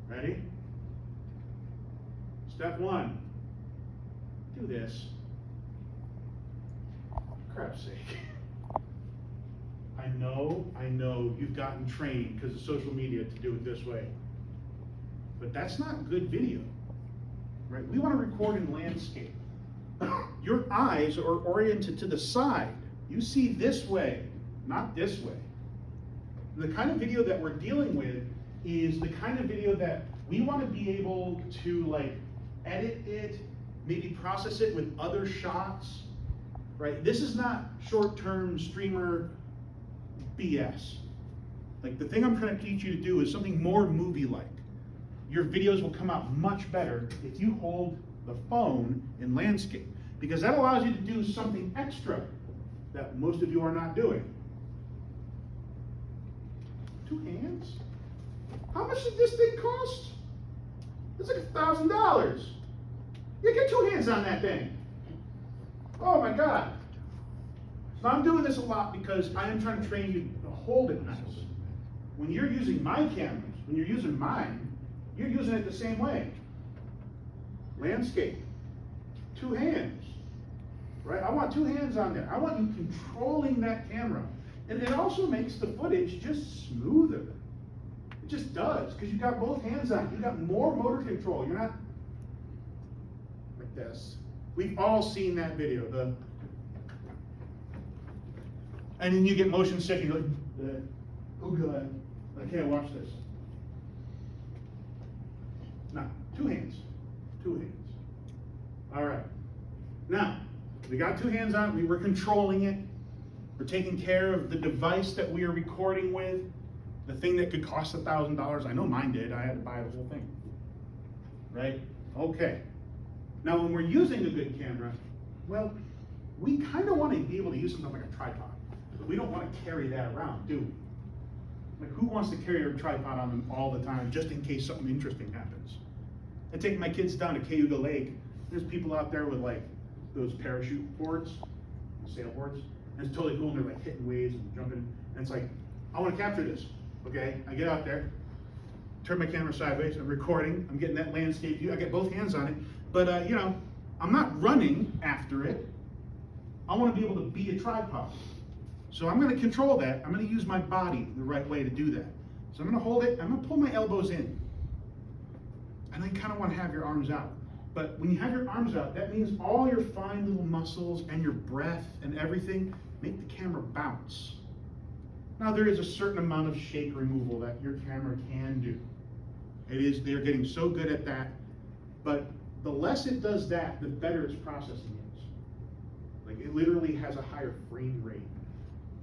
Ready? Step one, do this. For crap's sake. I know you've gotten trained because of social media to do it this way. But that's not good video, right? We want to record in landscape. Your eyes are oriented to the side. You see this way, not this way. The kind of video that we're dealing with is the kind of video that we want to be able to like edit it, maybe process it with other shots, right? This is not short-term streamer BS. Like the thing I'm trying to teach you to do is something more movie-like. Your videos will come out much better if you hold the phone in landscape, because that allows you to do something extra that most of you are not doing. 2 hands? How much did this thing cost? It's like $1,000. Yeah, get 2 hands on that thing. Oh my God. So I'm doing this a lot because I am trying to train you to hold it nice. When you're using my cameras, when you're using mine, you're using it the same way. Landscape, 2 hands, right? I want 2 hands on there. I want you controlling that camera. And it also makes the footage just smoother. It just does, because you've got both hands on it. You've got more motor control. You're not like this. We've all seen that video. And then you get motion sick and you're like, oh God, I can't watch this. No, 2 hands. 2 hands. All right. Now, we got 2 hands on it. We're controlling it. We're taking care of the device that we are recording with. The thing that could cost $1,000. I know mine did. I had to buy the whole thing. Right? Okay. Now, when we're using a good camera, well, we kind of want to be able to use something like a tripod. But we don't want to carry that around, do we? Like, who wants to carry a tripod on them all the time just in case something interesting happens? I take my kids down to Cayuga Lake. There's people out there with like those parachute boards, sailboards, and it's totally cool. And they're like hitting waves and jumping. And it's like, I want to capture this. Okay, I get out there, turn my camera sideways. I'm recording. I'm getting that landscape view. I get both hands on it. But you know, I'm not running after it. I want to be able to be a tripod. So I'm going to control that. I'm going to use my body the right way to do that. So I'm going to hold it. I'm going to pull my elbows in. And I kind of want to have your arms out. But when you have your arms out, that means all your fine little muscles and your breath and everything make the camera bounce. Now there is a certain amount of shake removal that your camera can do. They're getting so good at that. But the less it does that, the better its processing is. Like it literally has a higher frame rate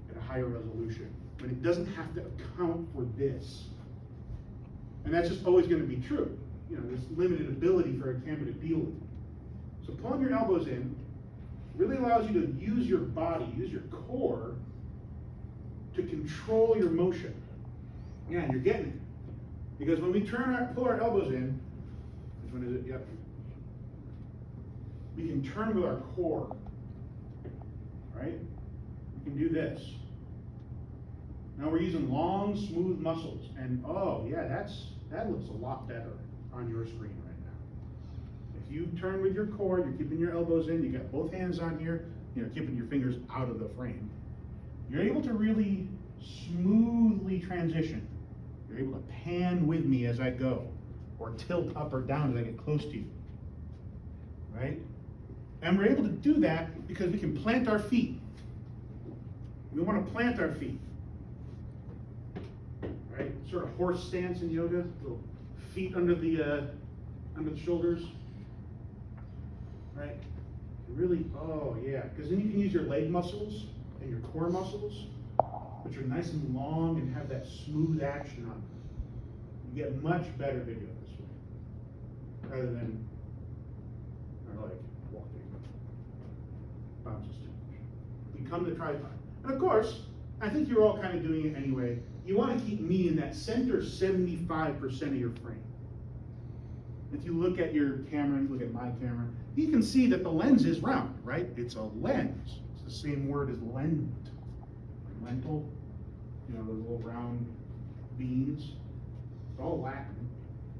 and a higher resolution. But it doesn't have to account for this. And that's just always going to be true. You know, there's limited ability for a camera to deal with. So pulling your elbows in really allows you to use your body, use your core to control your motion. Yeah, you're getting it. Because when we pull our elbows in, which one is it? Yep. We can turn with our core, right? We can do this. Now we're using long, smooth muscles, and oh yeah, that looks a lot better on your screen right now. If you turn with your core, you're keeping your elbows in, you got both hands on here, keeping your fingers out of the frame. You're able to really smoothly transition. You're able to pan with me as I go, or tilt up or down as I get close to you, right? And we're able to do that because we can plant our feet. We want to plant our feet, right? Sort of horse stance in yoga, little feet under the shoulders, right? Really, oh yeah, because then you can use your leg muscles and your core muscles, which are nice and long and have that smooth action on them. You get much better video this way, rather than like walking, bounces too much. Become the tripod. And of course, I think you're all kind of doing it anyway. You want to keep me in that center 75% of your frame. If you look at your camera, you look at my camera, you can see that the lens is round, right? It's a lens. It's the same word as lent. Lentil, those little round beans. It's all Latin.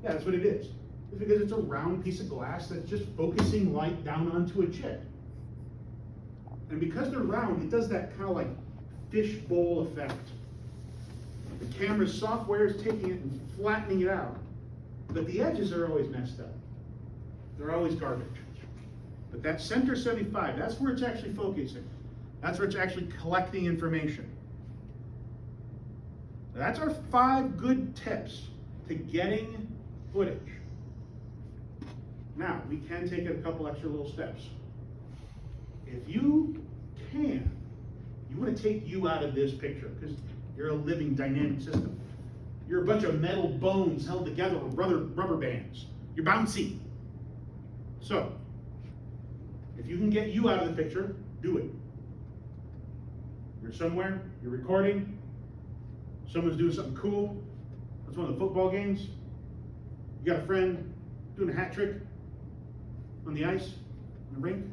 Yeah, that's what it is. It's because it's a round piece of glass that's just focusing light down onto a chip. And because they're round, it does that kind of like fishbowl effect. The camera's software is taking it and flattening it out, but the edges are always messed up. They're always garbage. But that center 75, that's where it's actually focusing. That's where it's actually collecting information. That's our 5 good tips to getting footage. Now, we can take a couple extra little steps. If you can, you want to take you out of this picture because you're a living dynamic system. You're a bunch of metal bones held together with rubber bands. You're bouncy. So, if you can get you out of the picture, do it. You're somewhere, you're recording, someone's doing something cool. That's one of the football games. You got a friend doing a hat trick on the ice, in the rink.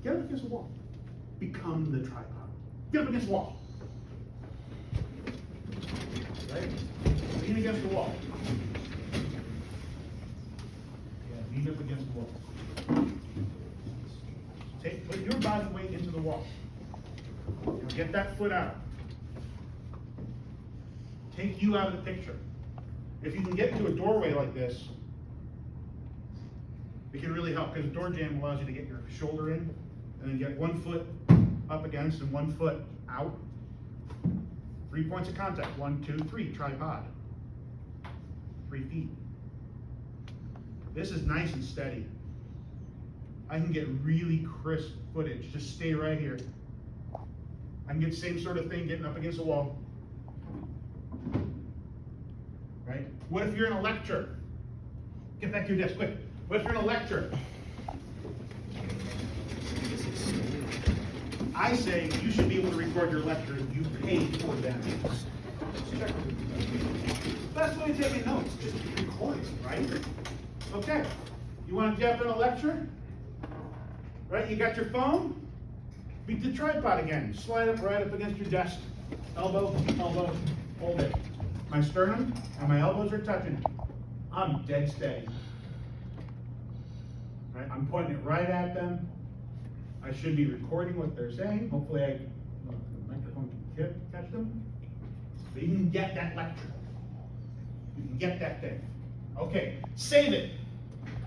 Get up against the wall. Become the tripod. Get up against the wall. Right? Lean against the wall. Yeah, lean up against the wall. Put your body weight into the wall. Get that foot out. Take you out of the picture. If you can get into a doorway like this, it can really help because door jam allows you to get your shoulder in and then get one foot up against and one foot out. 3 points of contact. 1, 2, 3. Tripod. 3 feet. This is nice and steady. I can get really crisp footage. Just stay right here. I can get the same sort of thing getting up against the wall. Right? What if you're in a lecture? Get back to your desk, quick. What if you're in a lecture? I say you should be able to record your lecture. You paid for them. That's why you're taking notes. Just record it, right? Okay. You want to get up in a lecture? Right? You got your phone? Beat the tripod again. Slide up right up against your desk. Elbow, elbow, hold it. My sternum and my elbows are touching. I'm dead steady. Right? I'm pointing it right at them. I should be recording what they're saying. Hopefully the microphone can catch them. But you can get that lecture. You can get that thing. Okay, save it.